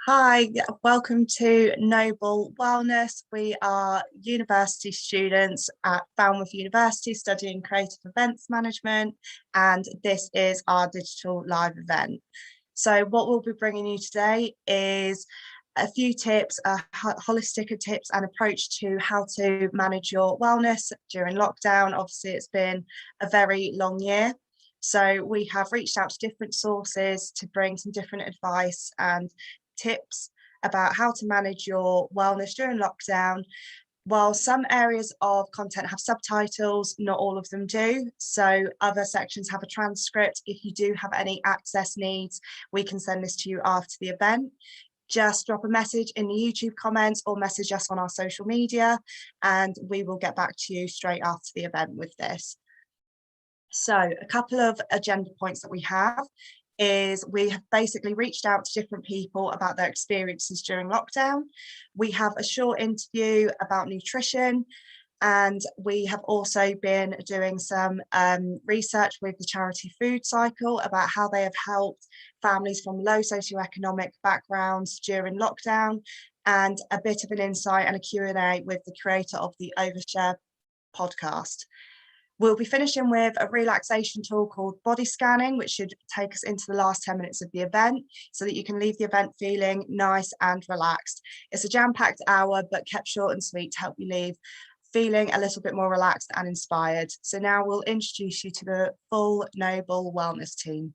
Hi, welcome to Noble Wellness. We are university students at Falmouth University studying creative events management, and this is our digital live event. So what we'll be bringing you today is a few tips, a holistic tips and approach to how to manage your wellness during lockdown. Obviously, it's been a very long year. So we have reached out to different sources to bring some different advice and tips about how to manage your wellness during lockdown. While some areas of content have subtitles, not all of them do. So other sections have a transcript. If you do have any access needs, we can send this to you after the event. Just drop a message in the YouTube comments or message us on our social media, and we will get back to you straight after the event with this. So a couple of agenda points that we have is we have basically reached out to different people about their experiences during lockdown. We have a short interview about nutrition, and we have also been doing some research with the charity Food Cycle about how they have helped families from low socioeconomic backgrounds during lockdown, and a bit of an insight and a Q&A with the creator of the Overshare podcast. We'll be finishing with a relaxation tool called body scanning, which should take us into the last 10 minutes of the event so that you can leave the event feeling nice and relaxed. It's a jam-packed hour, but kept short and sweet to help you leave feeling a little bit more relaxed and inspired. So now we'll introduce you to the full Noble Wellness team.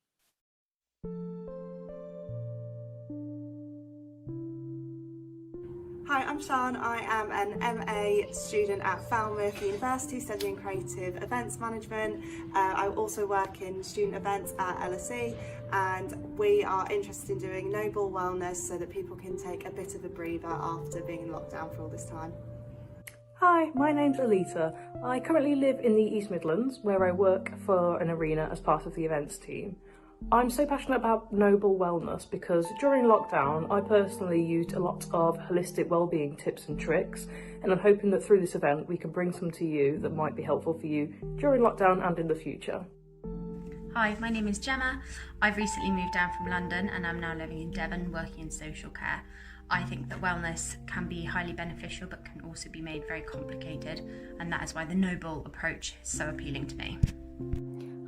Hi, I'm Sian. I am an MA student at Falmouth University studying creative events management. I also work in student events at LSE, and we are interested in doing Noble Wellness so that people can take a bit of a breather after being in lockdown for all this time. Hi, my name's Alita. I currently live in the East Midlands, where I work for an arena as part of the events team. I'm so passionate about Noble Wellness because during lockdown I personally used a lot of holistic wellbeing tips and tricks, and I'm hoping that through this event we can bring some to you that might be helpful for you during lockdown and in the future. Hi, my name is Gemma. I've recently moved down from London and I'm now living in Devon working in social care. I think that wellness can be highly beneficial but can also be made very complicated, and that is why the Noble approach is so appealing to me.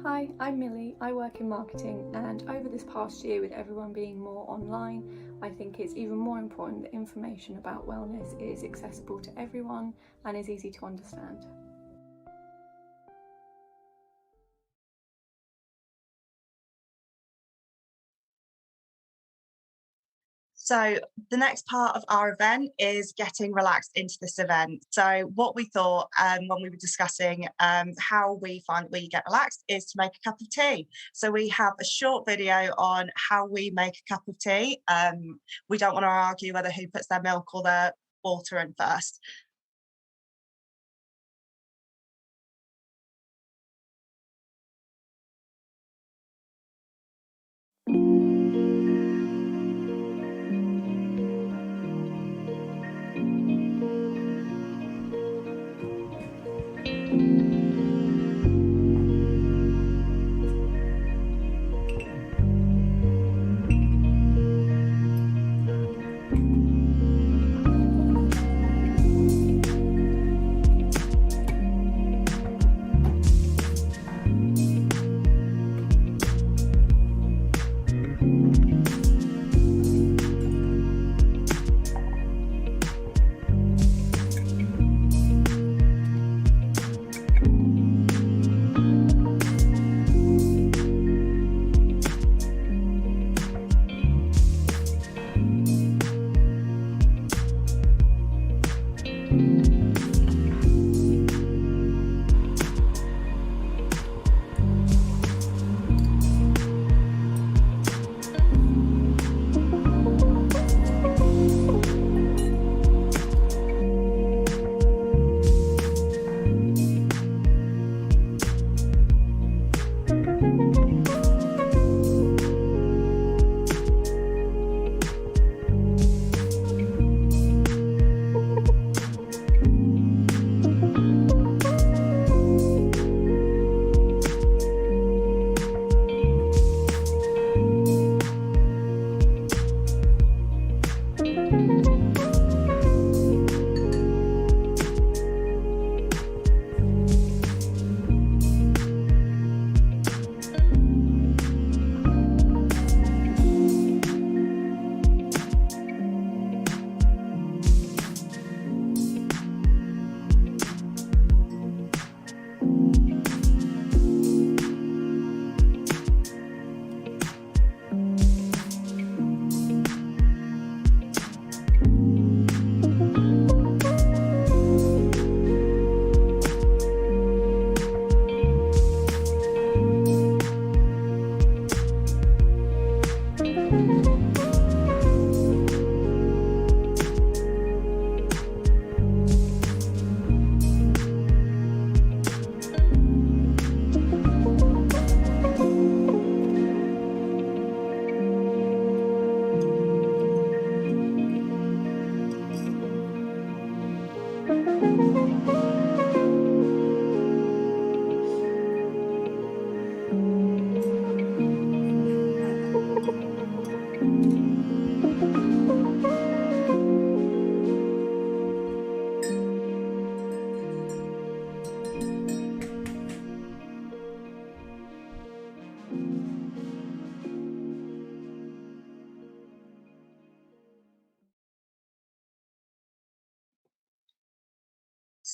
Hi, I'm Millie. I work in marketing, and over this past year with everyone being more online, I think it's even more important that information about wellness is accessible to everyone and is easy to understand. So the next part of our event is getting relaxed into this event. So what we thought when we were discussing how we find we get relaxed is to make a cup of tea. So we have a short video on how we make a cup of tea. We don't want to argue whether who puts their milk or their water in first.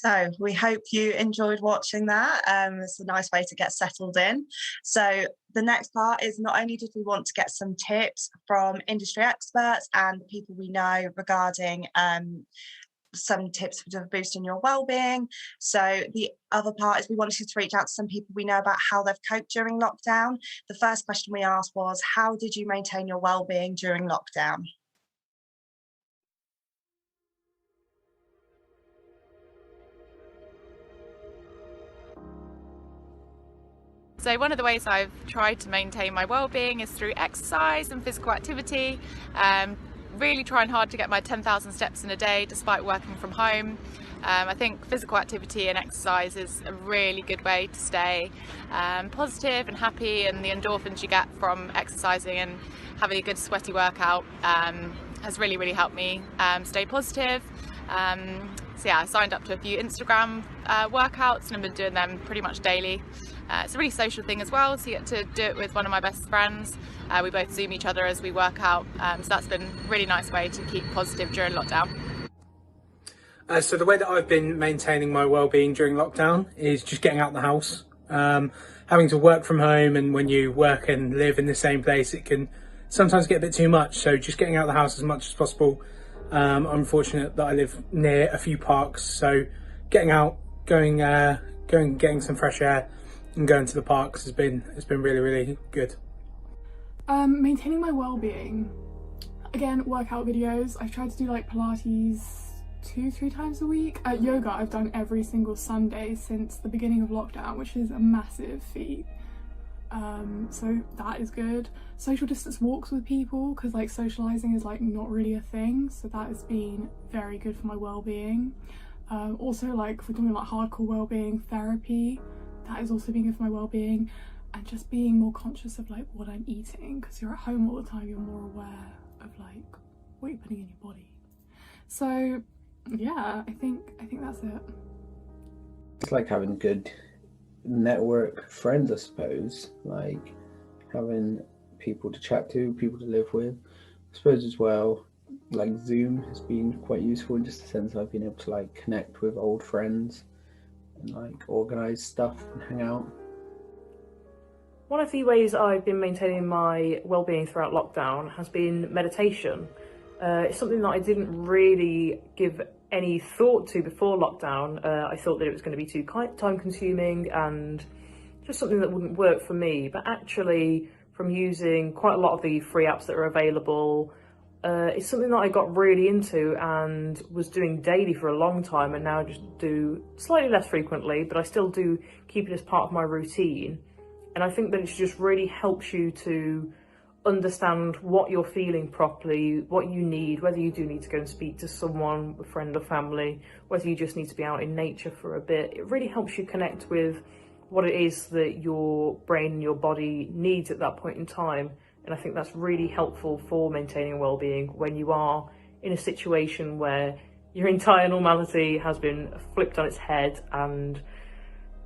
So we hope you enjoyed watching that. It's a nice way to get settled in. So the next part is, not only did we want to get some tips from industry experts and people we know regarding some tips for boosting your well-being. So the other part is we wanted to reach out to some people we know about how they've coped during lockdown. The first question we asked was, how did you maintain your well-being during lockdown? So one of the ways I've tried to maintain my well-being is through exercise and physical activity. Really trying hard to get my 10,000 steps in a day despite working from home. I think physical activity and exercise is a really good way to stay positive and happy, and the endorphins you get from exercising and having a good sweaty workout has really helped me stay positive. So yeah, I signed up to a few Instagram workouts and I've been doing them pretty much daily. It's a really social thing as well, so you get to do it with one of my best friends. We both Zoom each other as we work out, so that's been a really nice way to keep positive during lockdown. So the way that I've been maintaining my well-being during lockdown is just getting out of the house. Having to work from home, and when you work and live in the same place, it can sometimes get a bit too much, so just getting out of the house as much as possible. I'm fortunate that I live near a few parks, so getting out, going getting some fresh air and going to the parks has been really good. Maintaining my well-being, again, workout videos. I've tried to do like Pilates 2-3 times a week. Yoga I've done every single Sunday since the beginning of lockdown, which is a massive feat. So that is good. Social distance walks with people, because like socializing is like not really a thing, so that has been very good for my well-being. Also, like if we're doing like hardcore well-being therapy, that is also being good for my well-being, and just being more conscious of like what I'm eating, because you're at home all the time, you're more aware of like what you're putting in your body. So yeah, I think that's it. It's like having good network friends, I suppose, like having people to chat to, people to live with. I suppose as well, like Zoom has been quite useful in just the sense I've been able to like connect with old friends and like organise stuff and hang out. One of the ways I've been maintaining my well-being throughout lockdown has been meditation. It's something that I didn't really give any thought to before lockdown. I thought that it was going to be too time-consuming and just something that wouldn't work for me. But actually, from using quite a lot of the free apps that are available, it's something that I got really into and was doing daily for a long time, and now just do slightly less frequently, but I still do keep it as part of my routine. And I think that it just really helps you to understand what you're feeling properly, what you need, whether you do need to go and speak to someone, a friend or family, whether you just need to be out in nature for a bit. It really helps you connect with what it is that your brain and your body needs at that point in time. And I think that's really helpful for maintaining well-being when you are in a situation where your entire normality has been flipped on its head and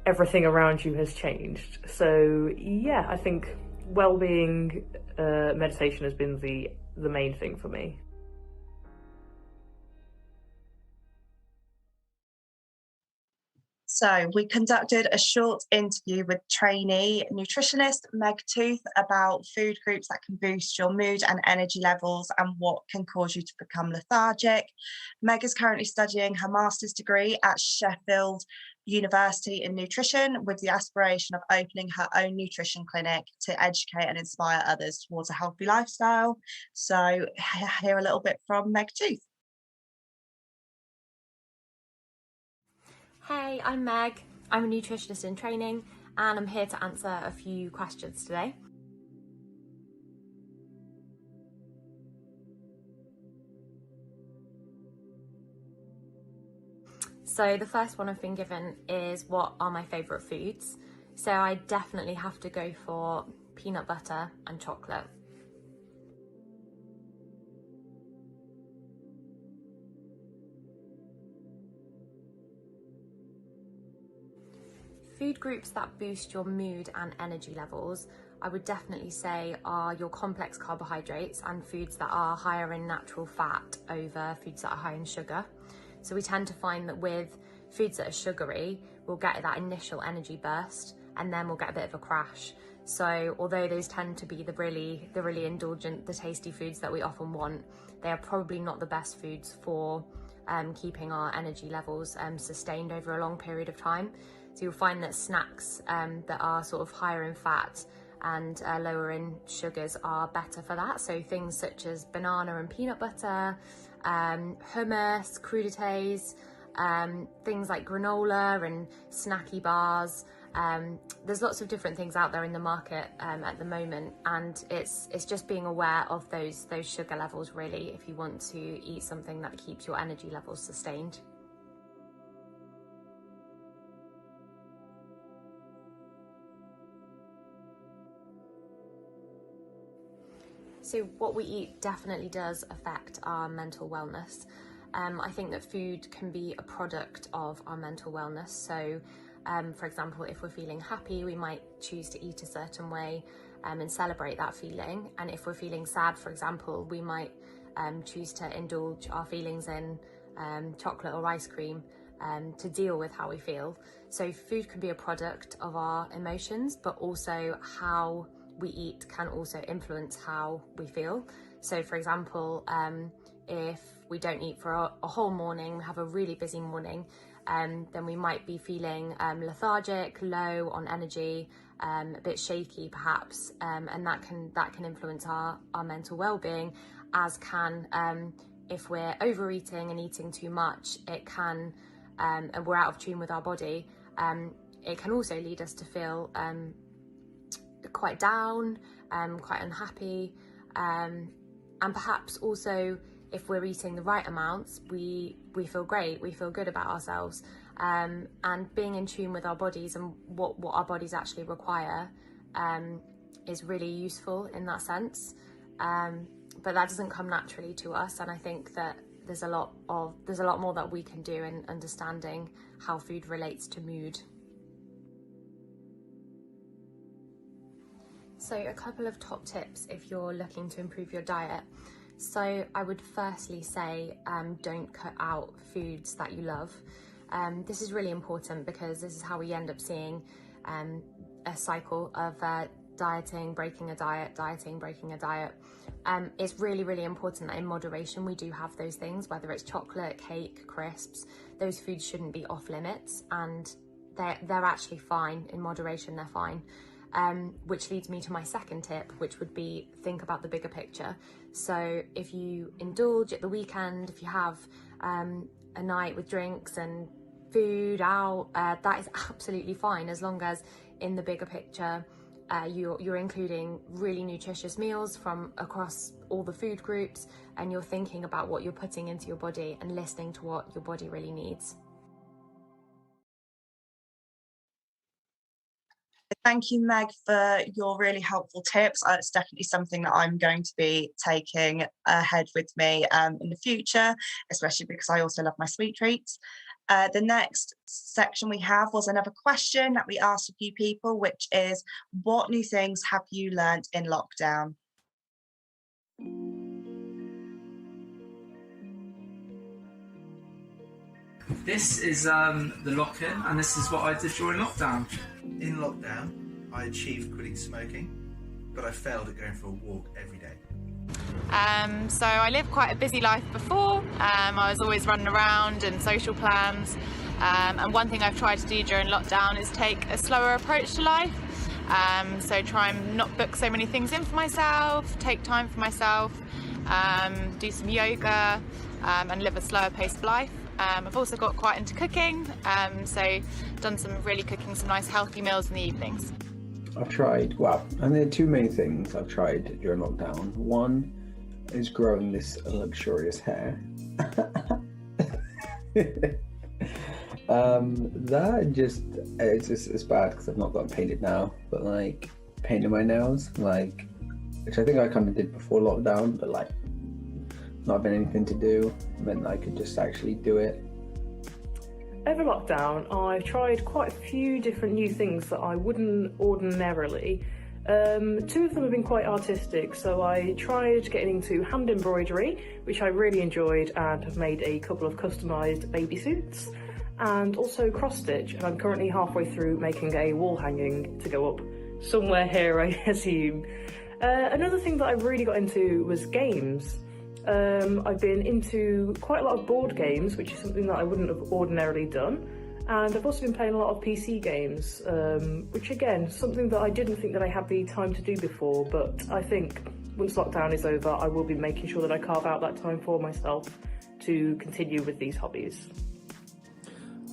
everything around you has changed. So yeah, I think well-being meditation has been the main thing for me. So we conducted a short interview with trainee nutritionist Meg Tooth about food groups that can boost your mood and energy levels and what can cause you to become lethargic. Meg is currently studying her master's degree at Sheffield University in nutrition, with the aspiration of opening her own nutrition clinic to educate and inspire others towards a healthy lifestyle. So hear a little bit from Meg Tooth. Hey, I'm Meg. I'm a nutritionist in training, and I'm here to answer a few questions today. So the first one I've been given is, what are my favourite foods? So I definitely have to go for peanut butter and chocolate. Food groups that boost your mood and energy levels, I would definitely say, are your complex carbohydrates and foods that are higher in natural fat over foods that are high in sugar. So we tend to find that with foods that are sugary, we'll get that initial energy burst and then we'll get a bit of a crash. So although those tend to be the really indulgent, the tasty foods that we often want, they are probably not the best foods for keeping our energy levels sustained over a long period of time. So you'll find that snacks that are sort of higher in fat and lower in sugars are better for that. So things such as banana and peanut butter, hummus, crudités, things like granola and snacky bars. There's lots of different things out there in the market at the moment, and it's just being aware of those sugar levels really if you want to eat something that keeps your energy levels sustained. So what we eat definitely does affect our mental wellness. I think that food can be a product of our mental wellness. So for example, if we're feeling happy, we might choose to eat a certain way and celebrate that feeling. And if we're feeling sad, for example, we might choose to indulge our feelings in chocolate or ice cream to deal with how we feel. So food can be a product of our emotions, but also how we eat can also influence how we feel. So for example, if we don't eat for a whole morning, we have a really busy morning, then we might be feeling lethargic, low on energy, a bit shaky perhaps, and that can influence our mental well-being, as can if we're overeating and eating too much, it can, and we're out of tune with our body, it can also lead us to feel quite down, quite unhappy, and perhaps also if we're eating the right amounts, we feel great, we feel good about ourselves, and being in tune with our bodies and what our bodies actually require is really useful in that sense, but that doesn't come naturally to us, and I think that there's a lot more that we can do in understanding how food relates to mood. So a couple of top tips if you're looking to improve your diet. So I would firstly say don't cut out foods that you love. This is really important because this is how we end up seeing a cycle of dieting, breaking a diet, dieting, breaking a diet. It's really, really important that in moderation we do have those things, whether it's chocolate, cake, crisps. Those foods shouldn't be off limits, and they're actually fine. In moderation, they're fine. Which leads me to my second tip, which would be think about the bigger picture. So if you indulge at the weekend, if you have a night with drinks and food out, that is absolutely fine, as long as in the bigger picture you're including really nutritious meals from across all the food groups, and you're thinking about what you're putting into your body and listening to what your body really needs. Thank you, Meg, for your really helpful tips. It's definitely something that I'm going to be taking ahead with me in the future, especially because I also love my sweet treats. The next section we have was another question that we asked a few people, which is, what new things have you learned in lockdown? This is the lock-in, and this is what I did during lockdown. In lockdown, I achieved quitting smoking, but I failed at going for a walk every day. So I lived quite a busy life before. I was always running around and social plans, and one thing I've tried to do during lockdown is take a slower approach to life. So try and not book so many things in for myself, take time for myself, do some yoga, and live a slower pace of life. I've also got quite into cooking, so done some nice healthy meals in the evenings. I've tried, and there are two main things I've tried during lockdown. One is growing this luxurious hair. It's bad because I've not gotten painted now, but like painting my nails, which I think I kind of did before lockdown, but like not having anything to do meant that I could just actually do it. Over lockdown, I've tried quite a few different new things that I wouldn't ordinarily. Two of them have been quite artistic, so I tried getting into hand embroidery, which I really enjoyed, and have made a couple of customised baby suits. and also cross stitch, and I'm currently halfway through making a wall hanging to go up somewhere here, I assume. Another thing that I really got into was games. I've been into quite a lot of board games, which is something that I wouldn't have ordinarily done. And I've also been playing a lot of PC games, which again, something that I didn't think that I had the time to do before, but I think once lockdown is over, I will be making sure that I carve out that time for myself to continue with these hobbies.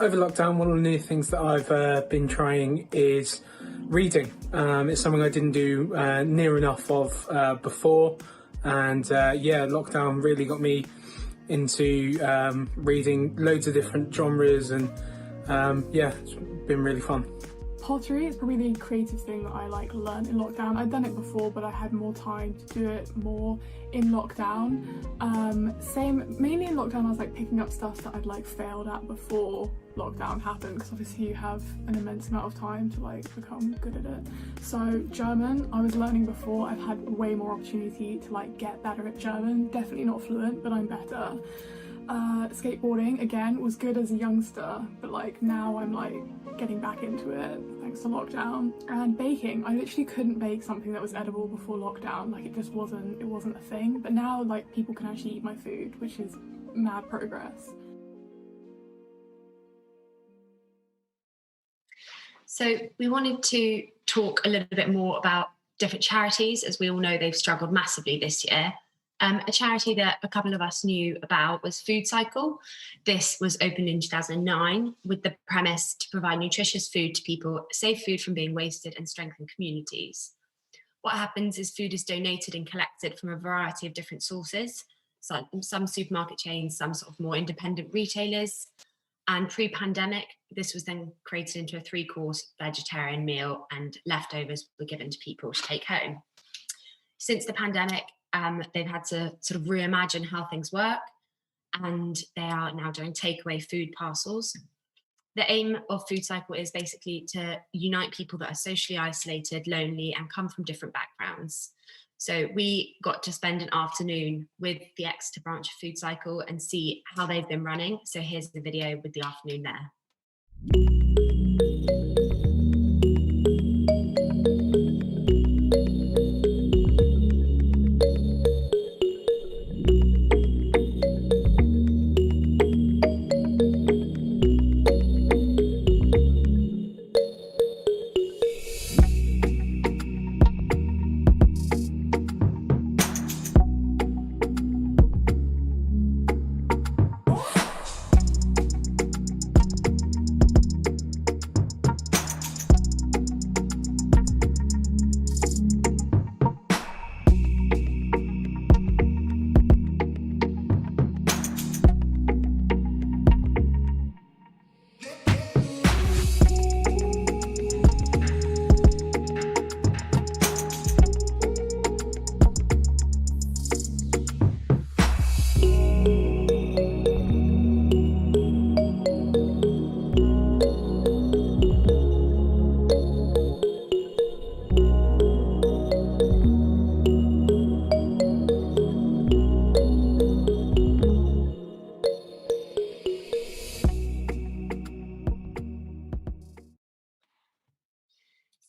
Over lockdown, one of the new things that I've been trying is reading. It's something I didn't do near enough of before. And yeah, lockdown really got me into reading loads of different genres, and yeah, it's been really fun. Pottery is probably the creative thing that I learned in lockdown. I'd done it before, but I had more time to do it more in lockdown. Mainly in lockdown I was picking up stuff that I'd failed at before lockdown happened, because obviously you have an immense amount of time to become good at it. So German, I was learning before. I've had way more opportunity to get better at German. Definitely not fluent, but I'm better. Skateboarding again was good as a youngster, but now I'm getting back into it thanks to lockdown. And baking, I literally couldn't bake something that was edible before lockdown. It just wasn't a thing. But now people can actually eat my food, which is mad progress. So we wanted to talk a little bit more about different charities. As we all know, they've struggled massively this year. A charity that a couple of us knew about was Food Cycle. This was opened in 2009 with the premise to provide nutritious food to people, save food from being wasted, and strengthen communities. What happens is food is donated and collected from a variety of different sources, so some supermarket chains, some sort of more independent retailers. And pre-pandemic, this was then created into a 3-course vegetarian meal, and leftovers were given to people to take home. Since the pandemic, they've had to sort of reimagine how things work, and they are now doing takeaway food parcels. The aim of Food Cycle is basically to unite people that are socially isolated, lonely, and come from different backgrounds. So we got to spend an afternoon with the Exeter branch of Food Cycle and see how they've been running. So here's the video with the afternoon there.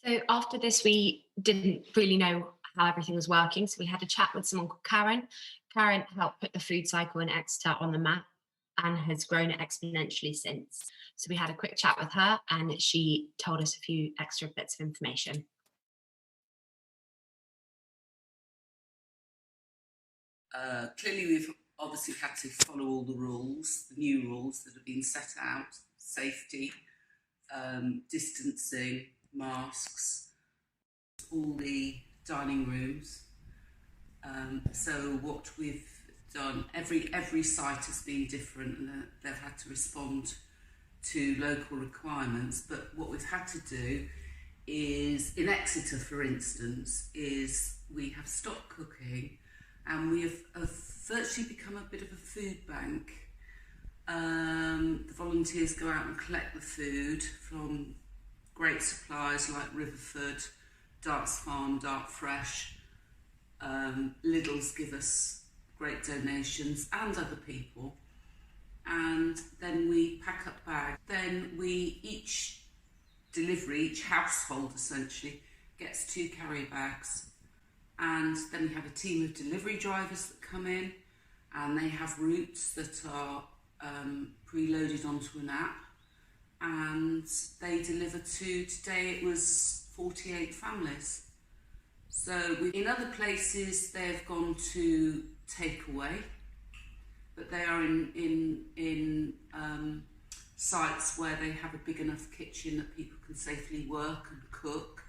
So after this, we didn't really know how everything was working. So we had a chat with someone called Karen. Karen helped put the Food Cycle in Exeter on the map and has grown it exponentially since. So we had a quick chat with her, and she told us a few extra bits of information. Clearly, we've obviously had to follow all the rules, the new rules that have been set out: safety, distancing, masks, all the dining rooms. So what we've done, every site has been different, and they've had to respond to local requirements. But what we've had to do is, in Exeter, for instance, is we have stopped cooking, and we have virtually become a bit of a food bank. The volunteers go out and collect the food from great suppliers like Riverford, Darts Farm, Dart Fresh. Lidl's give us great donations, and other people. and then we pack up bags. Then each household essentially gets 2 carry bags, and then we have a team of delivery drivers that come in, and they have routes that are preloaded onto an app, and they deliver to, today it was 48 families. So in other places they've gone to takeaway, but they are in sites where they have a big enough kitchen that people can safely work and cook.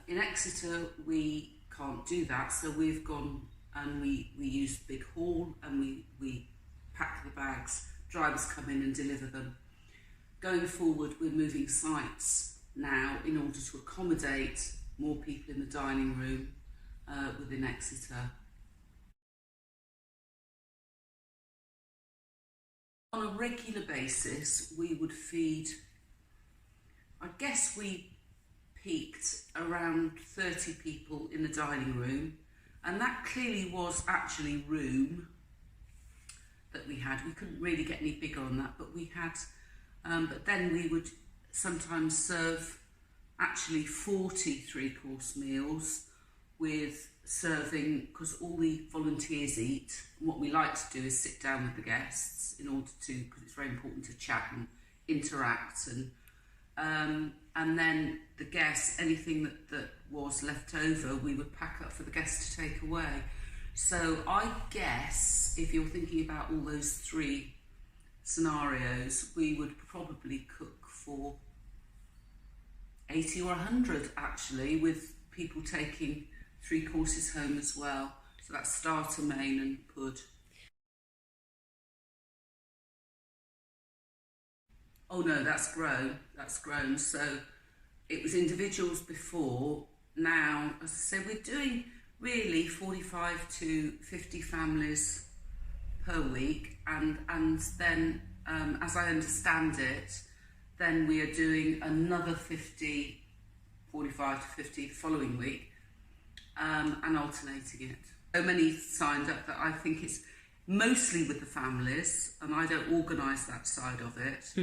In Exeter we can't do that, so we've gone and we use the big hall, and we pack the bags, drivers come in and deliver them. Going forward, we're moving sites now in order to accommodate more people in the dining room within Exeter. On a regular basis, we would feed, I guess we peaked around 30 people in the dining room, and that clearly was actually room that we had. We couldn't really get any bigger on that, but we had, but then we would sometimes serve actually 40 3-course meals, with serving, because all the volunteers eat. And what we like to do is sit down with the guests in order to, because it's very important to chat and interact, and then the guests, anything that was left over, we would pack up for the guests to take away. So I guess if you're thinking about all those 3 scenarios, we would probably cook for 80 or 100 actually, with people taking 3 courses home as well. So that's starter, main and pud. Oh no, that's grown. So it was individuals before. Now, as I say, we're doing really 45 to 50 families per week, and then as I understand it, then we are doing another 45 to 50 the following week, and alternating it. So many signed up that I think it's mostly with the families, and I don't organise that side of it.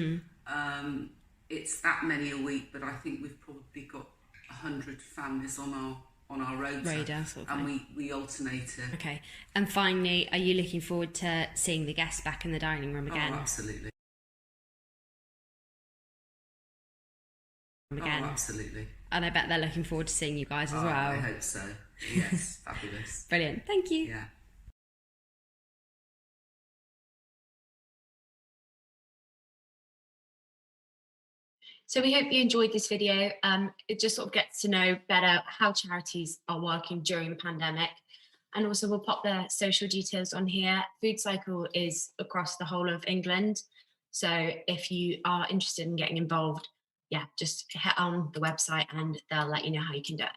It's that many a week, but I think we've probably got 100 families on our radar sort of and thing. we alternate it. Okay. And finally, are you looking forward to seeing the guests back in the dining room again? Oh, absolutely. Again. Oh, absolutely. And I bet they're looking forward to seeing you guys as well. I hope so. Yes, fabulous. Brilliant. Thank you. Yeah. So we hope you enjoyed this video. It just sort of gets to know better how charities are working during the pandemic. And also we'll pop the social details on here. Food Cycle is across the whole of England. So if you are interested in getting involved, yeah, just hit on the website and they'll let you know how you can do it.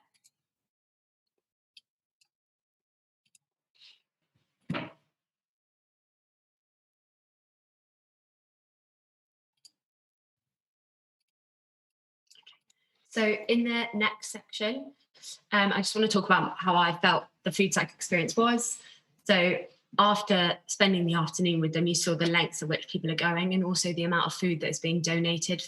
So in the next section, I just want to talk about how I felt the Food Cycle experience was. So after spending the afternoon with them, you saw the lengths at which people are going, and also the amount of food that is being donated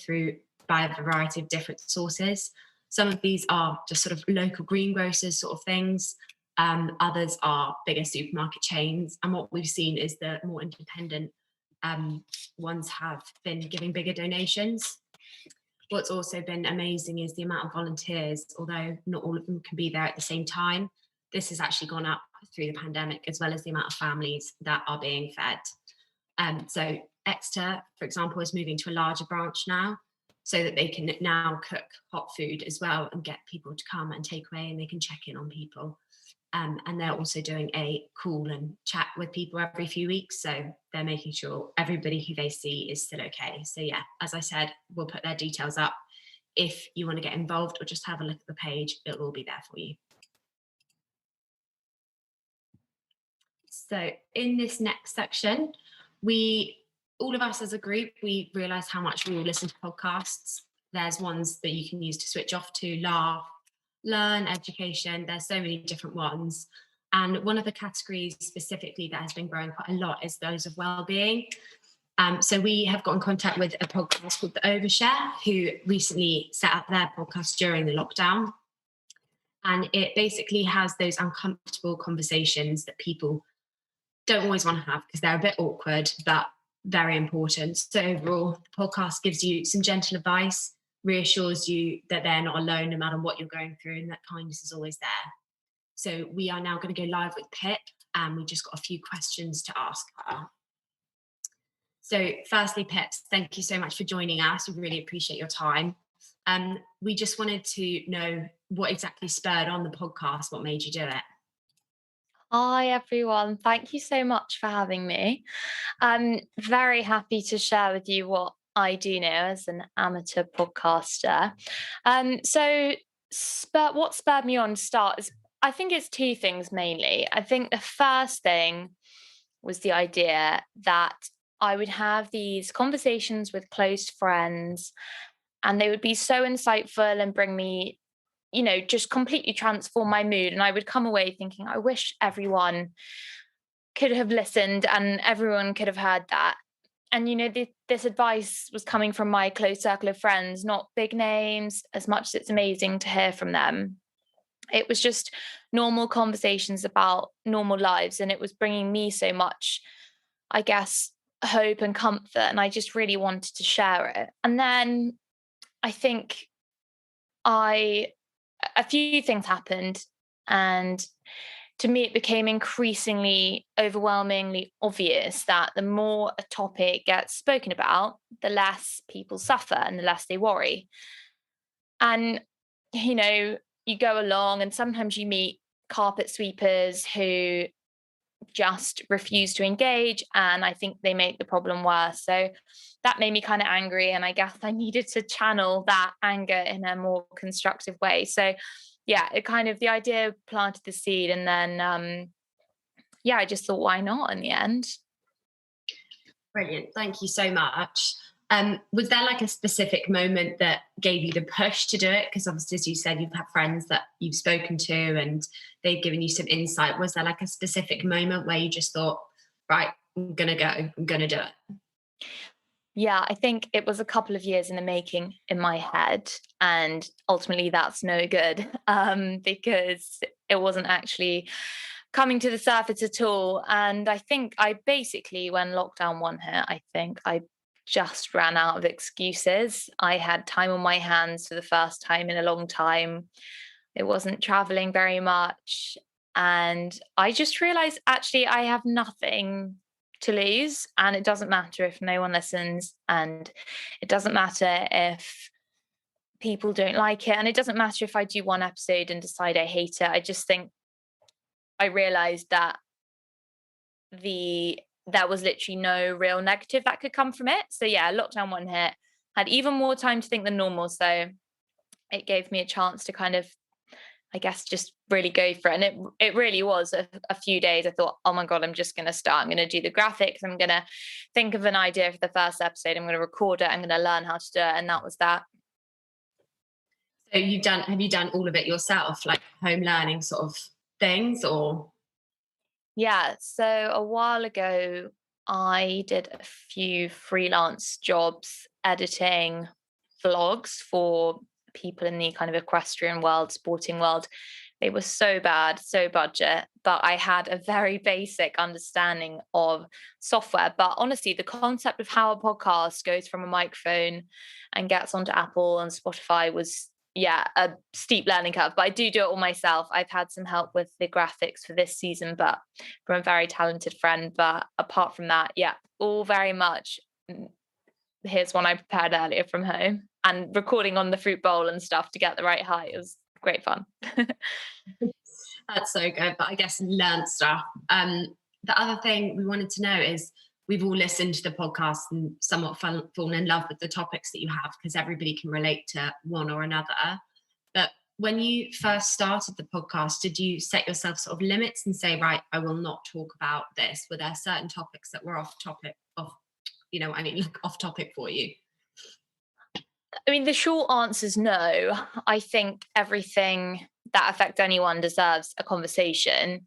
by a variety of different sources. Some of these are just sort of local greengrocers sort of things. Others are bigger supermarket chains. And what we've seen is the more independent ones have been giving bigger donations. What's also been amazing is the amount of volunteers, although not all of them can be there at the same time. This has actually gone up through the pandemic, as well as the amount of families that are being fed. So Exeter, for example, is moving to a larger branch now, so that they can now cook hot food as well and get people to come and take away, and they can check in on people. And they're also doing a call and chat with people every few weeks. So they're making sure everybody who they see is still okay. So yeah, as I said, we'll put their details up. If you want to get involved or just have a look at the page, it'll all be there for you. So in this next section, all of us as a group, we realised how much we all listen to podcasts. There's ones that you can use to switch off to, laugh, learn, education. There's so many different ones. And one of the categories specifically that has been growing quite a lot is those of wellbeing. So we have got in contact with a podcast called the Overshare, who recently set up their podcast during the lockdown. And it basically has those uncomfortable conversations that people don't always want to have because they're a bit awkward, but very important. So overall, the podcast gives you some gentle advice, reassures you that they're not alone no matter what you're going through, and that kindness is always there. So we are now going to go live with Pip, and we just got a few questions to ask her. So firstly, Pip, thank you so much for joining us. We really appreciate your time. We just wanted to know what exactly spurred on the podcast, what made you do it? Hi everyone, thank you so much for having me. I'm very happy to share with you what I do now as an amateur podcaster. What spurred me on to start is, I think it's two things mainly. I think the first thing was the idea that I would have these conversations with close friends and they would be so insightful and bring me, just completely transform my mood. And I would come away thinking, I wish everyone could have listened and everyone could have heard that. And, this advice was coming from my close circle of friends, not big names, as much as it's amazing to hear from them. It was just normal conversations about normal lives. And it was bringing me so much, I guess, hope and comfort. And I just really wanted to share it. And then I think a few things happened, and to me it became increasingly overwhelmingly obvious that the more a topic gets spoken about, the less people suffer and the less they worry. And you go along and sometimes you meet carpet sweepers who just refuse to engage, and I think they make the problem worse. So that made me kind of angry, and I guess I needed to channel that anger in a more constructive way. So yeah, it kind of, the idea planted the seed, and then I just thought, why not in the end? Brilliant, thank you so much. Was there like a specific moment that gave you the push to do it? Because obviously, as you said, you've had friends that you've spoken to and they've given you some insight. Was there like a specific moment where you just thought, right, I'm going to do it? Yeah, I think it was a couple of years in the making in my head. And ultimately that's no good because it wasn't actually coming to the surface at all. And I think I basically, when lockdown 1 hit, I think I just ran out of excuses. I had time on my hands for the first time in a long time. It wasn't traveling very much. And I just realized actually I have nothing to lose, and it doesn't matter if no one listens, and it doesn't matter if people don't like it, and it doesn't matter if I do one episode and decide I hate it. I just think I realized that there was literally no real negative that could come from it. So yeah, lockdown 1 hit, had even more time to think than normal. So it gave me a chance to kind of, I guess, just really go for it. And it really was a few days. I thought, oh my God, I'm just going to start. I'm going to do the graphics. I'm going to think of an idea for the first episode. I'm going to record it. I'm going to learn how to do it. And that was that. So have you done all of it yourself, like home learning sort of things, or? Yeah. So a while ago, I did a few freelance jobs editing vlogs for people in the kind of equestrian world, sporting world. They were so bad, so budget, but I had a very basic understanding of software. But honestly, the concept of how a podcast goes from a microphone and gets onto Apple and Spotify was, a steep learning curve. But I do it all myself. I've had some help with the graphics for this season, but from a very talented friend. But apart from that, all very much, here's one I prepared earlier from home, and recording on the fruit bowl and stuff to get the right height. It was great fun. That's so good, but I guess learn stuff. The other thing we wanted to know is, we've all listened to the podcast and somewhat fallen in love with the topics that you have, because everybody can relate to one or another. But when you first started the podcast, did you set yourself sort of limits and say, right, I will not talk about this? Were there certain topics that were off topic for you? I mean, the short answer is no. I think everything that affects anyone deserves a conversation.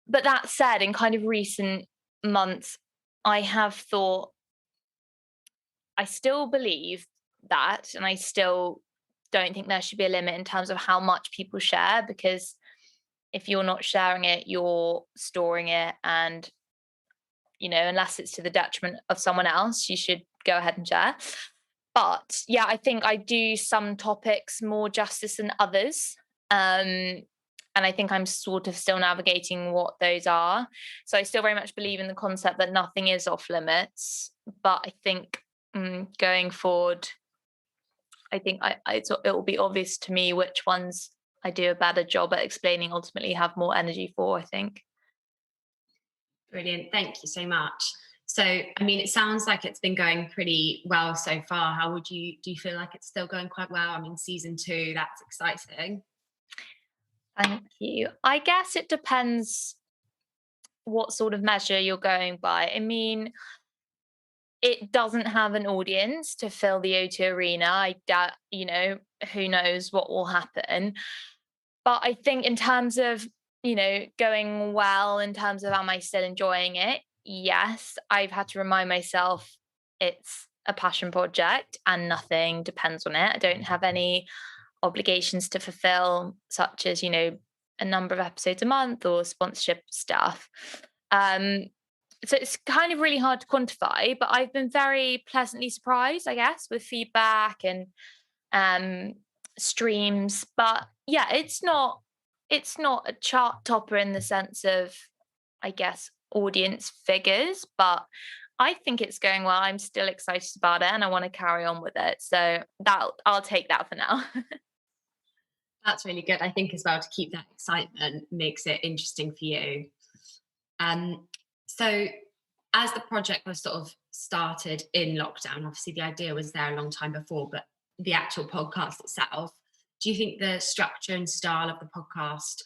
But that said, in kind of recent months, I have thought, I still believe that, and I still don't think there should be a limit in terms of how much people share, because if you're not sharing it, you're storing it, and unless it's to the detriment of someone else, you should go ahead and share. But yeah, I think I do some topics more justice than others. And I think I'm sort of still navigating what those are. So I still very much believe in the concept that nothing is off limits. But I think going forward, I think it will be obvious to me which ones I do a better job at explaining, ultimately have more energy for, I think. Brilliant. Thank you so much. So, I mean, it sounds like it's been going pretty well so far. Do you feel like it's still going quite well? I mean, season 2, that's exciting. Thank you. I guess it depends what sort of measure you're going by. I mean, it doesn't have an audience to fill the O2 arena. I doubt, who knows what will happen. But I think in terms of, going well, in terms of am I still enjoying it? Yes, I've had to remind myself it's a passion project and nothing depends on it. I don't have any obligations to fulfill, such as, a number of episodes a month or sponsorship stuff. So it's kind of really hard to quantify, but I've been very pleasantly surprised, I guess, with feedback and streams. But yeah, it's not a chart topper in the sense of, I guess, audience figures, but I think it's going well. I'm still excited about it and I want to carry on with it. So I'll take that for now. That's really good. I think as well, to keep that excitement makes it interesting for you. So as the project was sort of started in lockdown, obviously the idea was there a long time before, but the actual podcast itself, do you think the structure and style of the podcast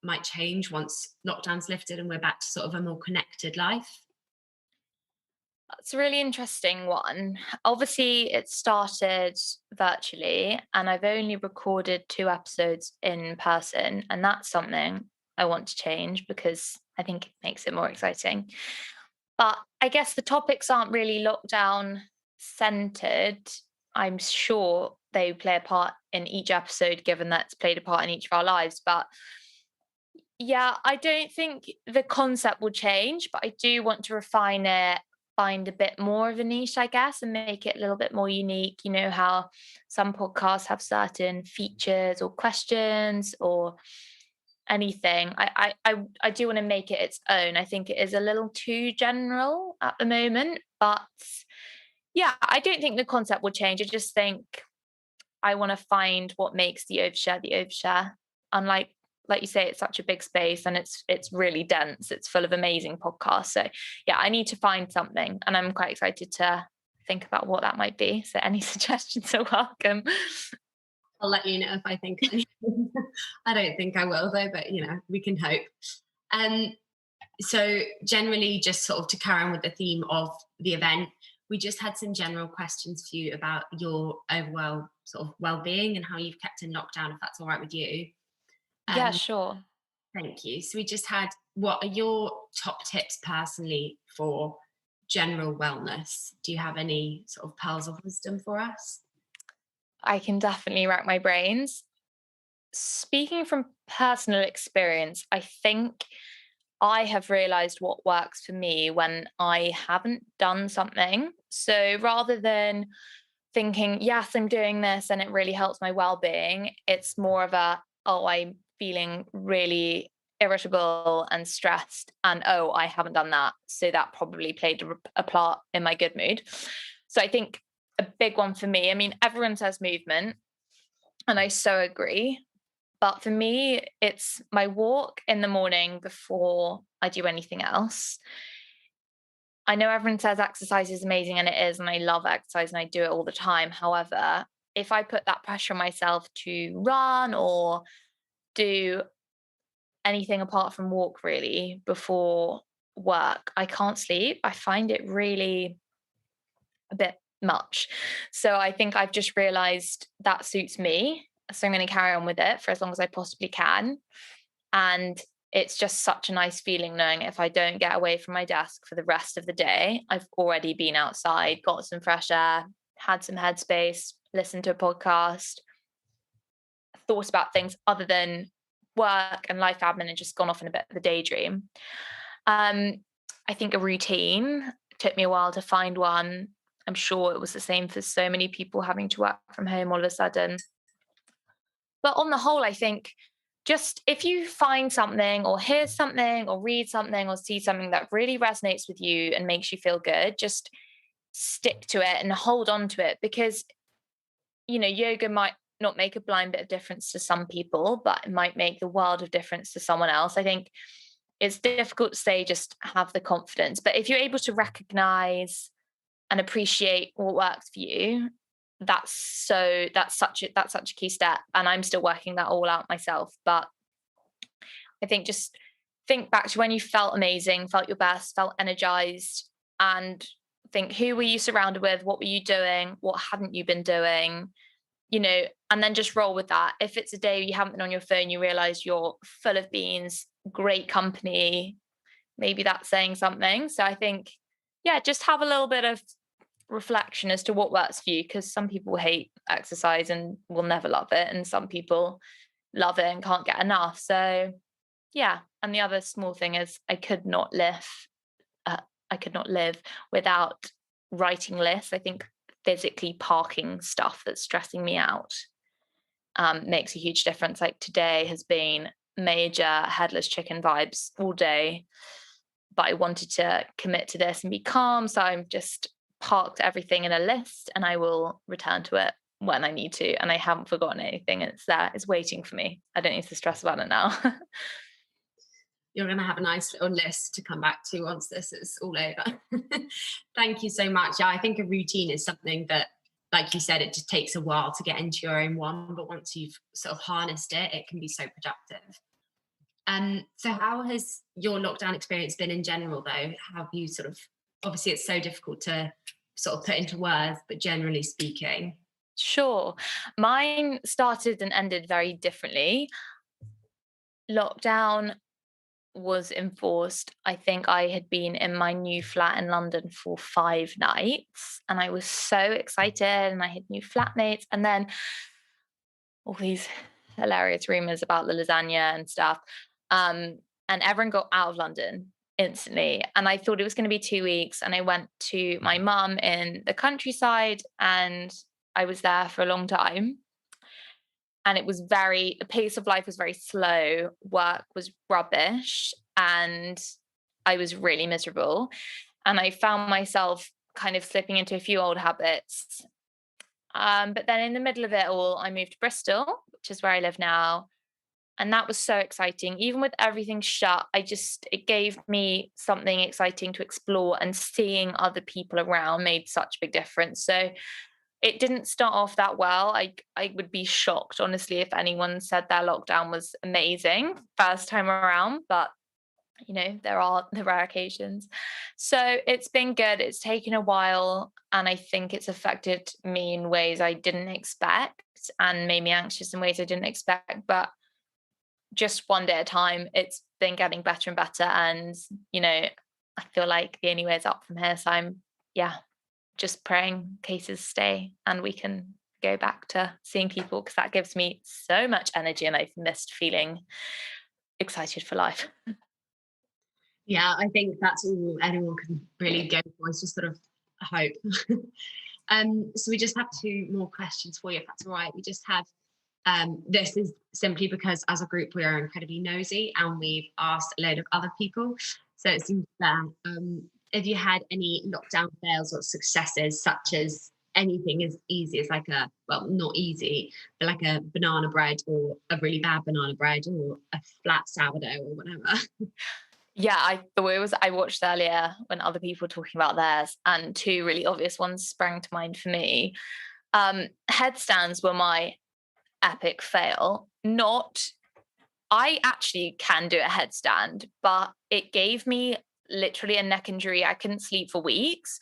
might change once lockdown's lifted and we're back to sort of a more connected life? That's a really interesting one. Obviously, it started virtually, and I've only recorded 2 episodes in person, and that's something I want to change because I think it makes it more exciting. But I guess the topics aren't really lockdown centered. I'm sure they play a part in each episode, given that it's played a part in each of our lives. But yeah, I don't think the concept will change, but I do want to refine it, find a bit more of a niche, I guess, and make it a little bit more unique. You know how some podcasts have certain features or questions or anything. I do want to make it its own. I think it is a little too general at the moment, but yeah, I don't think the concept will change. I just think I want to find what makes the Overshare. Unlike, like you say, it's such a big space and it's really dense. It's full of amazing podcasts. So yeah, I need to find something, and I'm quite excited to think about what that might be. So any suggestions are welcome. I'll let you know if I think anything. I don't think I will though, but we can hope. So generally, just sort of to carry on with the theme of the event, we just had some general questions for you about your overall sort of well-being and how you've kept in lockdown, if that's all right with you. Yeah, sure. Thank you. So we just had, what are your top tips personally for general wellness? Do you have any sort of pearls of wisdom for us? I can definitely rack my brains. Speaking from personal experience, I think I have realized what works for me when I haven't done something. So rather than thinking, yes, I'm doing this and it really helps my well-being, it's more of I'm feeling really irritable and stressed, and I haven't done that, so that probably played a part in my good mood. So I think a big one for me, I mean, everyone says movement, and I so agree, but for me, it's my walk in the morning before I do anything else. I know everyone says exercise is amazing, and it is, and I love exercise and I do it all the time. However, if I put that pressure on myself to run or do anything apart from walk really before work, I can't sleep. I find it really a bit much. So I think I've just realized that suits me. So I'm going to carry on with it for as long as I possibly can. And it's just such a nice feeling knowing if I don't get away from my desk for the rest of the day, I've already been outside, got some fresh air, had some headspace, listened to a podcast, thought about things other than work and life admin, and just gone off in a bit of a daydream. I think a routine took me a while to find one. I'm sure it was the same for so many people having to work from home all of a sudden. But on the whole, I think just if you find something or hear something or read something or see something that really resonates with you and makes you feel good, just stick to it and hold on to it, because, you know, yoga might not make a blind bit of difference to some people, but it might make the world of difference to someone else. I think it's difficult to say, just have the confidence. But if you're able to recognize and appreciate what works for you, that's such a key step. And I'm still working that all out myself. But I think just think back to when you felt amazing, felt your best, felt energized, and think, who were you surrounded with? What were you doing? What hadn't you been doing? You know, and then just roll with that. If it's a day you haven't been on your phone, you realize you're full of beans, great company, maybe that's saying something. So I think, yeah, just have a little bit of reflection as to what works for you, because some people hate exercise and will never love it, and some people love it and can't get enough. So yeah. And the other small thing is I could not live without writing lists. I think physically parking stuff that's stressing me out makes a huge difference. Like today has been major headless chicken vibes all day, but I wanted to commit to this and be calm, so I'm just parked everything in a list, and I will return to it when I need to, and I haven't forgotten anything. It's there, it's waiting for me. I don't need to stress about it now. You're going to have a nice little list to come back to once this is all over. Thank you so much. Yeah, I think a routine is something that, like you said, it just takes a while to get into your own one, but once you've sort of harnessed it, it can be so productive. So how has your lockdown experience been in general, though? How have you sort of, obviously it's so difficult to sort of put into words, but generally speaking? Sure. Mine started and ended very differently. Lockdown was enforced. I think I had been in my new flat in London for 5 nights, and I was so excited, and I had new flatmates, and then all these hilarious rumors about the lasagna and stuff. And everyone got out of London instantly. And I thought it was going to be 2 weeks. And I went to my mum in the countryside, and I was there for a long time. And it was the pace of life was very slow. Work was rubbish, and I was really miserable. And I found myself kind of slipping into a few old habits. But then in the middle of it all, I moved to Bristol, which is where I live now. And that was so exciting. Even with everything shut, it gave me something exciting to explore, and seeing other people around made such a big difference. So it didn't start off that well. I would be shocked, honestly, if anyone said their lockdown was amazing first time around, but you know, there are the rare occasions. So it's been good. It's taken a while, and I think it's affected me in ways I didn't expect, and made me anxious in ways I didn't expect. But just one day at a time, it's been getting better and better. And, you know, I feel like the only way is up from here. So I'm, just praying cases stay and we can go back to seeing people, because that gives me so much energy, and I've missed feeling excited for life. Yeah, I think that's all anyone can really go for, is just sort of hope. So we just have 2 more questions for you, if that's all right. We just have, this is simply because as a group we are incredibly nosy, and we've asked a load of other people, so it seems fair. Have you had any lockdown fails or successes, such as anything as easy as like not easy, but like a banana bread, or a really bad banana bread, or a flat sourdough, or whatever? Yeah, I watched earlier when other people were talking about theirs, and 2 really obvious ones sprang to mind for me. Headstands were my epic fail. I actually can do a headstand, but it gave me literally a neck injury. I couldn't sleep for weeks.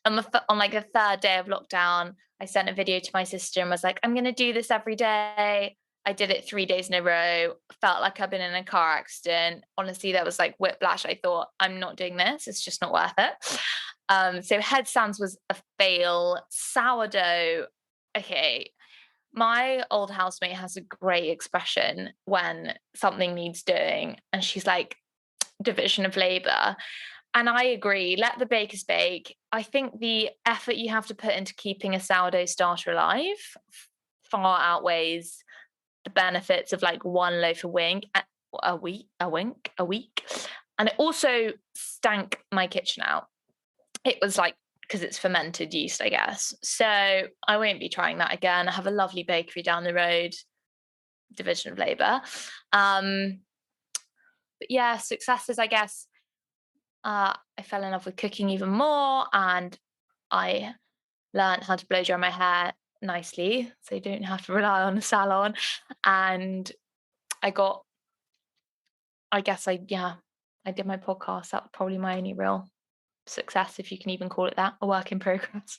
On like the 3rd day of lockdown, I sent a video to my sister and was like, I'm going to do this every day. I did it 3 days in a row, felt like I'd been in a car accident. Honestly, that was like whiplash. I thought, I'm not doing this. It's just not worth it. So headstands was a fail. Sourdough, okay. My old housemate has a great expression when something needs doing. And she's like, division of labor. And I agree, let the bakers bake. I think the effort you have to put into keeping a sourdough starter alive far outweighs the benefits of like one loaf a week. And it also stank my kitchen out. It was like, because it's fermented yeast, I guess. So I won't be trying that again. I have a lovely bakery down the road, division of labor. But yeah, successes, I guess. I fell in love with cooking even more, and I learned how to blow dry my hair nicely so you don't have to rely on a salon. And I did my podcast. That was probably my only real success, if you can even call it that, a work in progress.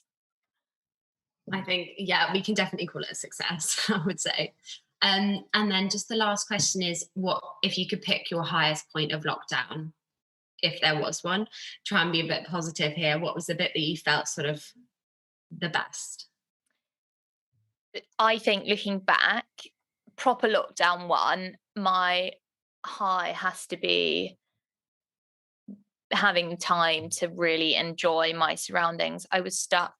I think, yeah, we can definitely call it a success, I would say. And then just the last question is, what if you could pick your highest point of lockdown, if there was one? Try and be a bit positive here. What was the bit that you felt sort of the best? I think looking back, proper lockdown one, my high has to be having time to really enjoy my surroundings. I was stuck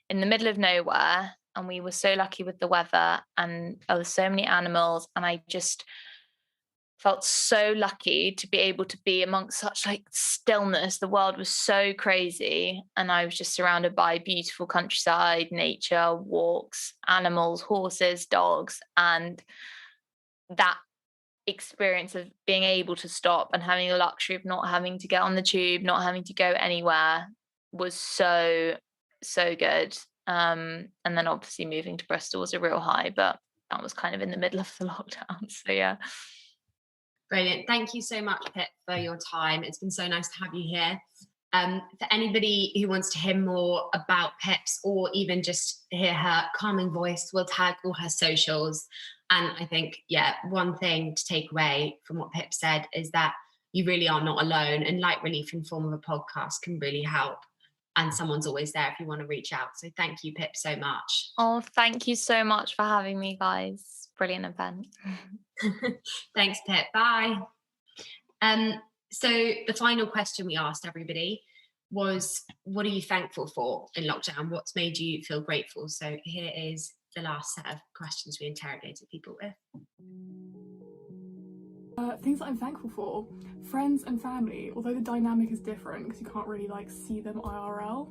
in the middle of nowhere, and we were so lucky with the weather, and there were so many animals, and I just felt so lucky to be able to be amongst such like stillness. The world was so crazy, and I was just surrounded by beautiful countryside, nature, walks, animals, horses, dogs, and that experience of being able to stop and having the luxury of not having to get on the tube, not having to go anywhere, was so good. And then obviously moving to Bristol was a real high, but that was kind of in the middle of the lockdown. So yeah. Brilliant. Thank you so much, Pip, for your time. It's been so nice to have you here. For anybody who wants to hear more about Pip's, or even just hear her calming voice, we'll tag all her socials. And I think, yeah, one thing to take away from what Pip said is that you really are not alone, and light relief in form of a podcast can really help. And someone's always there if you want to reach out. So thank you, Pip, so much. Oh, thank you so much for having me, guys. Brilliant event. Thanks, Pip. Bye. So the final question we asked everybody was, what are you thankful for in lockdown? What's made you feel grateful? So here is the last set of questions we interrogated people with. Things that I'm thankful for, friends and family, although the dynamic is different because you can't really like see them IRL.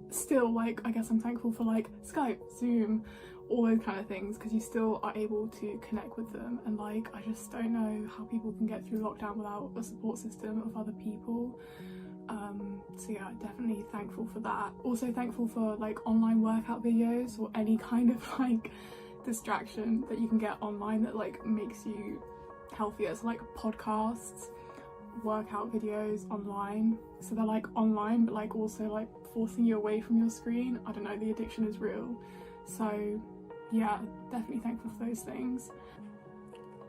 Still, like, I guess I'm thankful for like Skype, Zoom, all those kind of things, because you still are able to connect with them. And like, I just don't know how people can get through lockdown without a support system of other people. So yeah, definitely thankful for that. Also thankful for like online workout videos, or any kind of like distraction that you can get online that like makes you healthier. So like podcasts, workout videos online, so they're like online but like also like forcing you away from your screen. I don't know, the addiction is real. So yeah, definitely thankful for those things.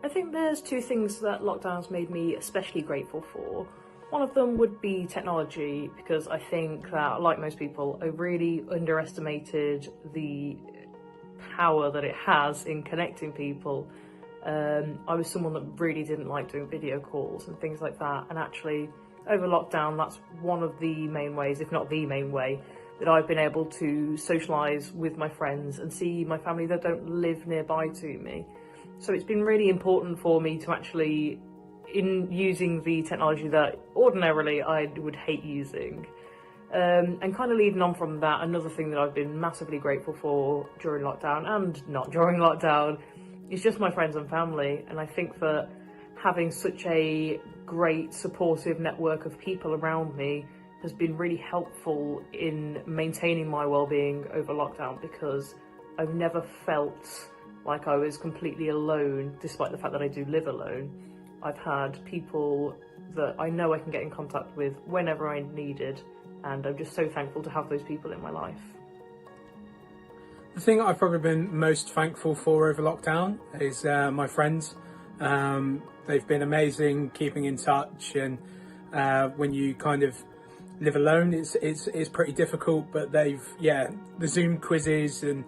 I think there's two things that lockdown's made me especially grateful for. One of them would be technology, because I think that, like most people, I really underestimated the power that it has in connecting people. I was someone that really didn't like doing video calls and things like that, and actually over lockdown that's one of the main ways, if not the main way, that I've been able to socialise with my friends and see my family that don't live nearby to me. So it's been really important for me to actually, in using the technology that ordinarily I would hate using. And kind of leading on from that, another thing that I've been massively grateful for during lockdown and not during lockdown is just my friends and family. And I think that having such a great supportive network of people around me has been really helpful in maintaining my well-being over lockdown, because I've never felt like I was completely alone, despite the fact that I do live alone. I've had people that I know I can get in contact with whenever I needed, and I'm just so thankful to have those people in my life. The thing I've probably been most thankful for over lockdown is my friends. They've been amazing, keeping in touch, and when you kind of live alone, it's pretty difficult. But the Zoom quizzes and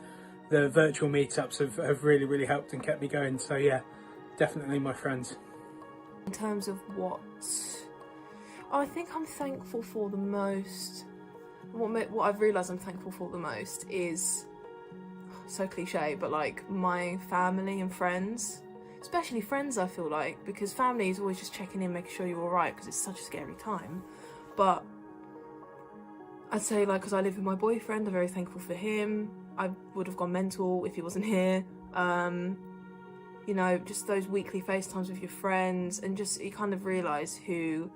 the virtual meetups have really helped and kept me going. So yeah, definitely my friends. In terms of what I think I'm thankful for the most, what I've realised I'm thankful for the most is, so cliche, but like my family and friends, especially friends, I feel like, because family is always just checking in, making sure you're alright, because it's such a scary time. But I'd say, like, because I live with my boyfriend, I'm very thankful for him. I would have gone mental if he wasn't here. You know, just those weekly FaceTimes with your friends, and just you kind of realise who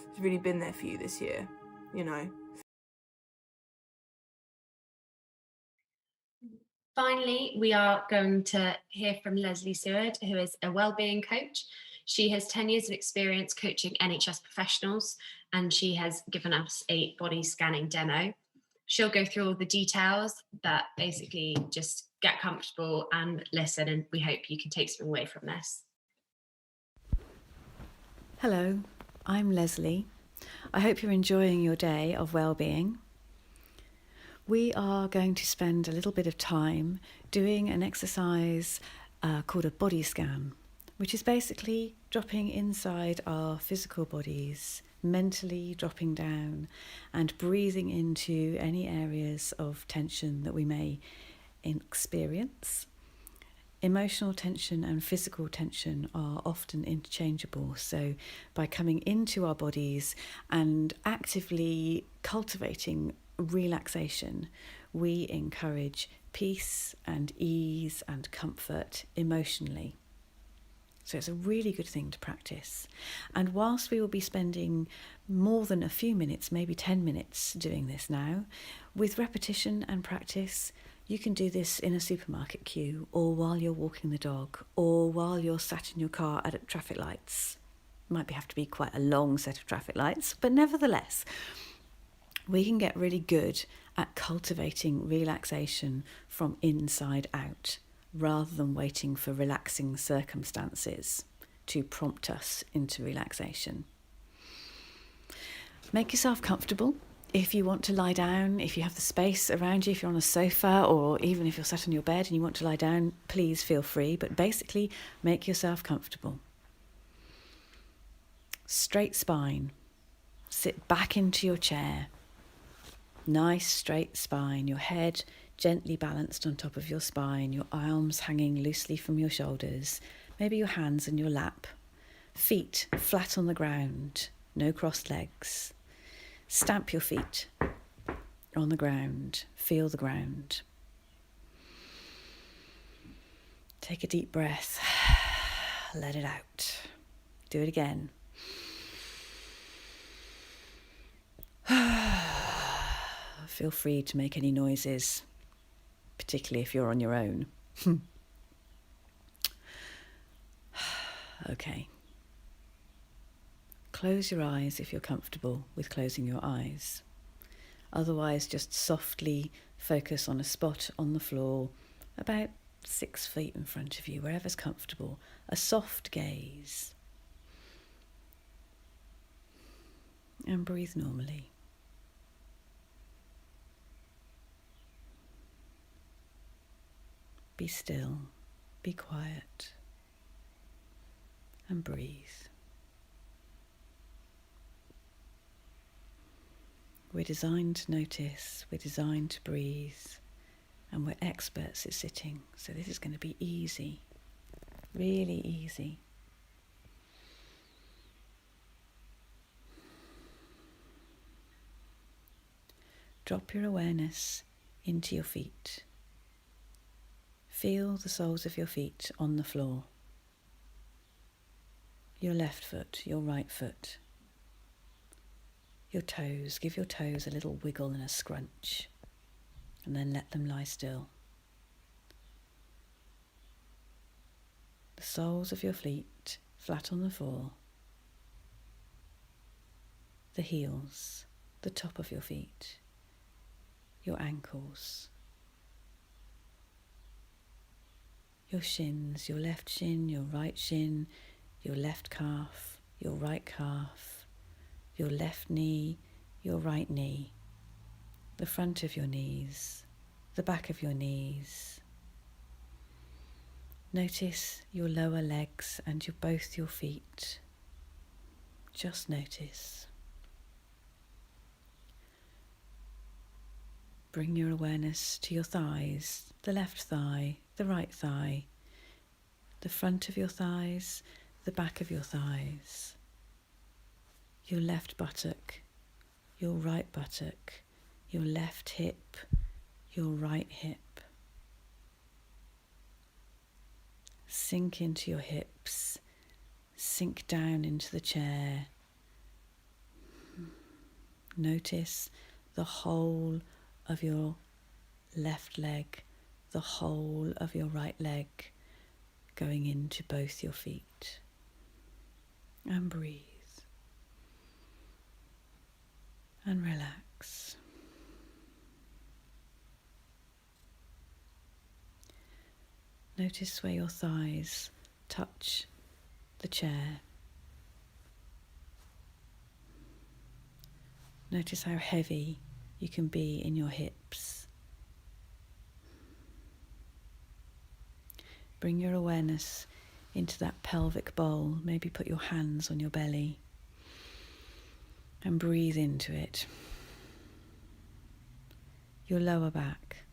has really been there for you this year, you know. Finally, we are going to hear from Lesley Seward, who is a wellbeing coach. She has 10 years of experience coaching NHS professionals, and she has given us a body scanning demo. She'll go through all the details, but basically just get comfortable and listen, and we hope you can take something away from this. Hello, I'm Lesley. I hope you're enjoying your day of wellbeing. We are going to spend a little bit of time doing an exercise called a body scan, which is basically dropping inside our physical bodies, mentally dropping down and breathing into any areas of tension that we may experience. Emotional tension and physical tension are often interchangeable, so by coming into our bodies and actively cultivating relaxation, we encourage peace and ease and comfort emotionally. So it's a really good thing to practice. And whilst we will be spending more than a few minutes, maybe 10 minutes doing this now, with repetition and practice, you can do this in a supermarket queue, or while you're walking the dog, or while you're sat in your car at traffic lights. Might have to be quite a long set of traffic lights, but nevertheless, we can get really good at cultivating relaxation from inside out, rather than waiting for relaxing circumstances to prompt us into relaxation. Make yourself comfortable. If you want to lie down, if you have the space around you, if you're on a sofa, or even if you're sat on your bed and you want to lie down, please feel free, but basically make yourself comfortable. Straight spine. Sit back into your chair. Nice straight spine, your head gently balanced on top of your spine, your arms hanging loosely from your shoulders, maybe your hands in your lap, feet flat on the ground, no crossed legs. Stamp your feet on the ground, feel the ground. Take a deep breath, let it out. Do it again. Feel free to make any noises, particularly if you're on your own. Okay. Close your eyes if you're comfortable with closing your eyes. Otherwise, just softly focus on a spot on the floor, about 6 feet in front of you, wherever's comfortable. A soft gaze. And breathe normally. Be still, be quiet, and breathe. We're designed to notice, we're designed to breathe, and we're experts at sitting, so this is going to be easy, really easy. Drop your awareness into your feet. Feel the soles of your feet on the floor. Your left foot, your right foot. Your toes, give your toes a little wiggle and a scrunch, and then let them lie still. The soles of your feet flat on the floor. The heels, the top of your feet, your ankles, your shins, your left shin, your right shin, your left calf, your right calf, your left knee, your right knee, the front of your knees, the back of your knees. Notice your lower legs and both your feet. Just notice. Bring your awareness to your thighs, the left thigh, the right thigh, the front of your thighs, the back of your thighs, your left buttock, your right buttock, your left hip, your right hip. Sink into your hips, sink down into the chair. Notice the whole of your left leg, the whole of your right leg going into both your feet. And breathe. And relax. Notice where your thighs touch the chair. Notice how heavy you can be in your hips. Bring your awareness into that pelvic bowl. Maybe put your hands on your belly and breathe into it. Your lower back,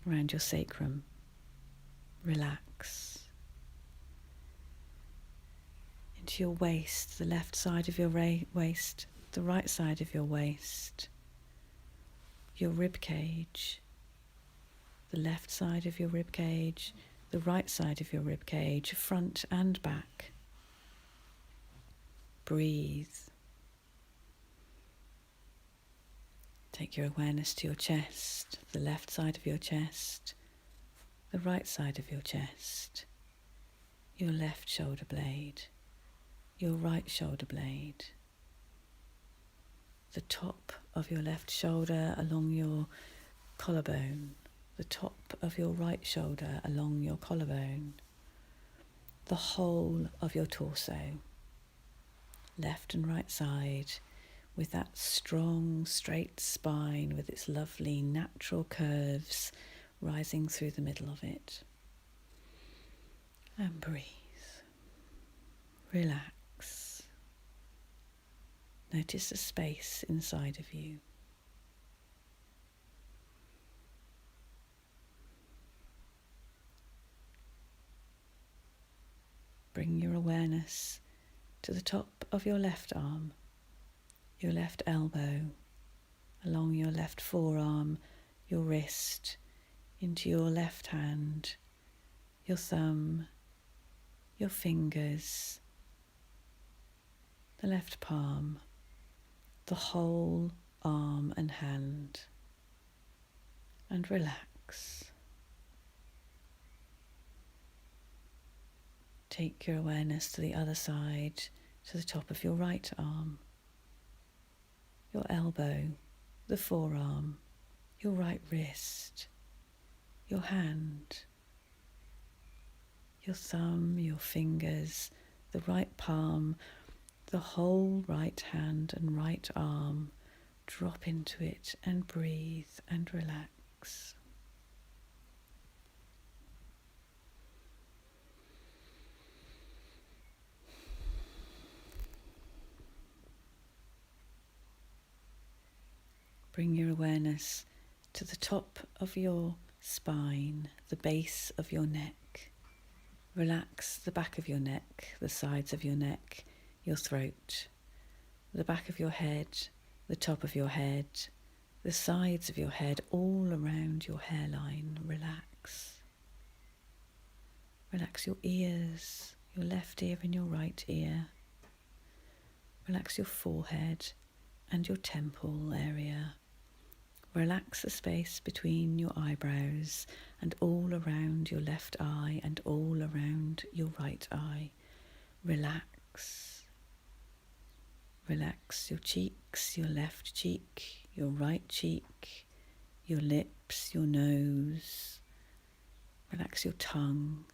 around your sacrum. Relax. Into your waist, the left side of your waist, the right side of your waist. Your rib cage, the left side of your rib cage, the right side of your rib cage, front and back. Breathe. Take your awareness to your chest, the left side of your chest, the right side of your chest, your left shoulder blade, your right shoulder blade, the top of your left shoulder along your collarbone, the top of your right shoulder along your collarbone, the whole of your torso, left and right side, with that strong, straight spine with its lovely natural curves rising through the middle of it. And breathe. Relax. Notice the space inside of you. Bring your awareness to the top of your left arm, your left elbow, along your left forearm, your wrist, into your left hand, your thumb, your fingers, the left palm, the whole arm and hand, and relax. Take your awareness to the other side, to the top of your right arm, your elbow, the forearm, your right wrist, your hand, your thumb, your fingers, the right palm, the whole right hand and right arm. Drop into it and breathe and relax. Bring your awareness to the top of your spine, the base of your neck. Relax the back of your neck, the sides of your neck, your throat, the back of your head, the top of your head, the sides of your head, all around your hairline. Relax. Relax your ears, your left ear and your right ear. Relax your forehead and your temple area. Relax the space between your eyebrows and all around your left eye and all around your right eye. Relax. Relax your cheeks, your left cheek, your right cheek, your lips, your nose, Relax your tongue.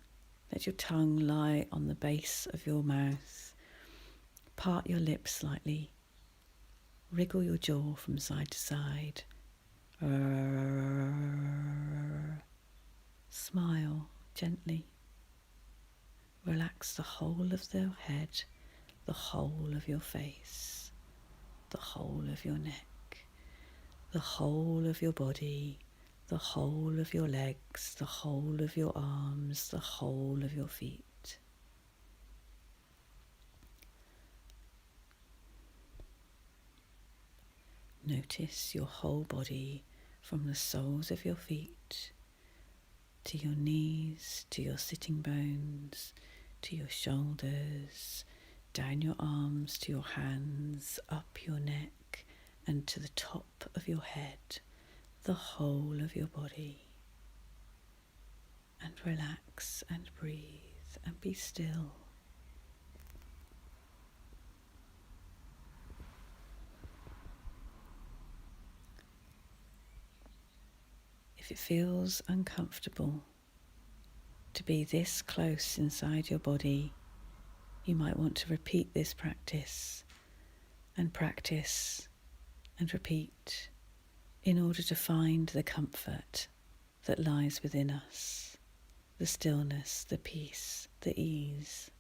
Let your tongue lie on the base of your mouth. Part your lips slightly. Wriggle your jaw from side to side. Smile gently. Relax the whole of the head, the whole of your face, the whole of your neck, the whole of your body, the whole of your legs, the whole of your arms, the whole of your feet. Notice your whole body from the soles of your feet to your knees, to your sitting bones, to your shoulders, down your arms to your hands, up your neck and to the top of your head, the whole of your body. And relax and breathe and be still. If it feels uncomfortable to be this close inside your body, you might want to repeat this practice and repeat in order to find the comfort that lies within us, the stillness, the peace, the ease.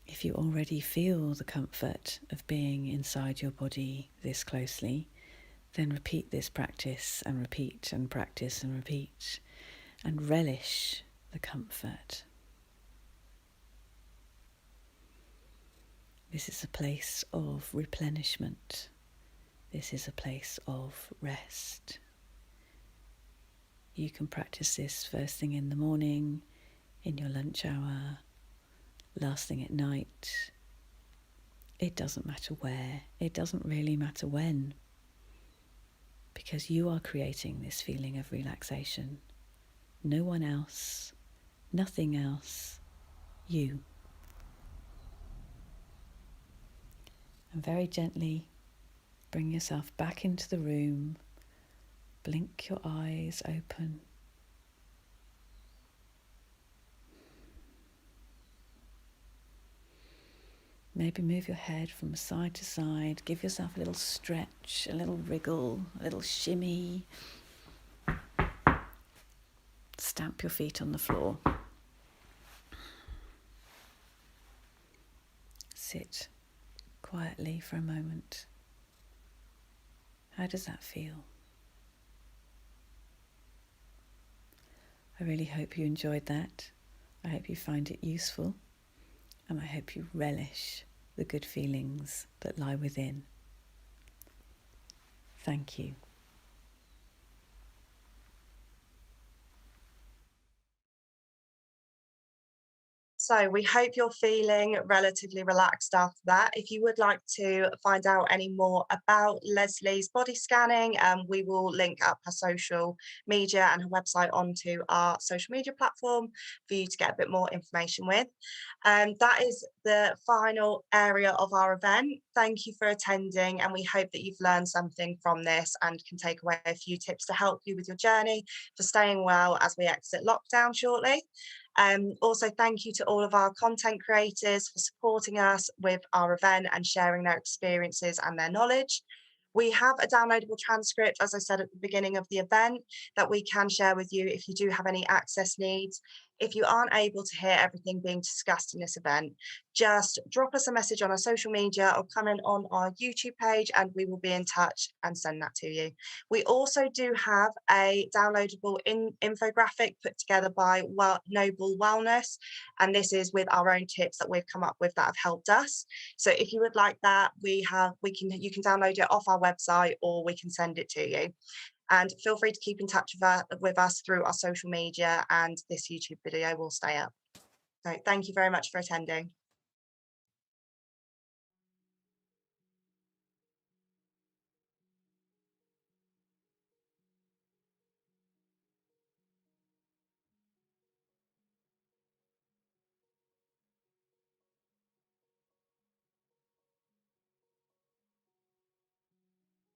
If you already feel the comfort of being inside your body this closely, then repeat this practice and repeat and practice and repeat and relish the comfort. This is a place of replenishment. This is a place of rest. You can practice this first thing in the morning, in your lunch hour, last thing at night. It doesn't matter where, it doesn't really matter when, because you are creating this feeling of relaxation. No one else, nothing else, you. And very gently bring yourself back into the room. Blink your eyes open. Maybe move your head from side to side. Give yourself a little stretch, a little wriggle, a little shimmy. Stamp your feet on the floor. Sit quietly for a moment. How does that feel? I really hope you enjoyed that. I hope you find it useful. And I hope you relish the good feelings that lie within. Thank you. So we hope you're feeling relatively relaxed after that. If you would like to find out any more about Lesley's body scanning, we will link up her social media and her website onto our social media platform for you to get a bit more information with. That is the final area of our event. Thank you for attending, and we hope that you've learned something from this and can take away a few tips to help you with your journey for staying well as we exit lockdown shortly. Also, thank you to all of our content creators for supporting us with our event and sharing their experiences and their knowledge. We have a downloadable transcript, as I said at the beginning of the event, that we can share with you if you do have any access needs. If you aren't able to hear everything being discussed in this event, just drop us a message on our social media or comment on our YouTube page and we will be in touch and send that to you. We also do have a downloadable infographic put together by Noble Wellness, and this is with our own tips that we've come up with that have helped us. So if you would like that, you can download it off our website or we can send it to you. And feel free to keep in touch with us through our social media, and this YouTube video will stay up. So thank you very much for attending.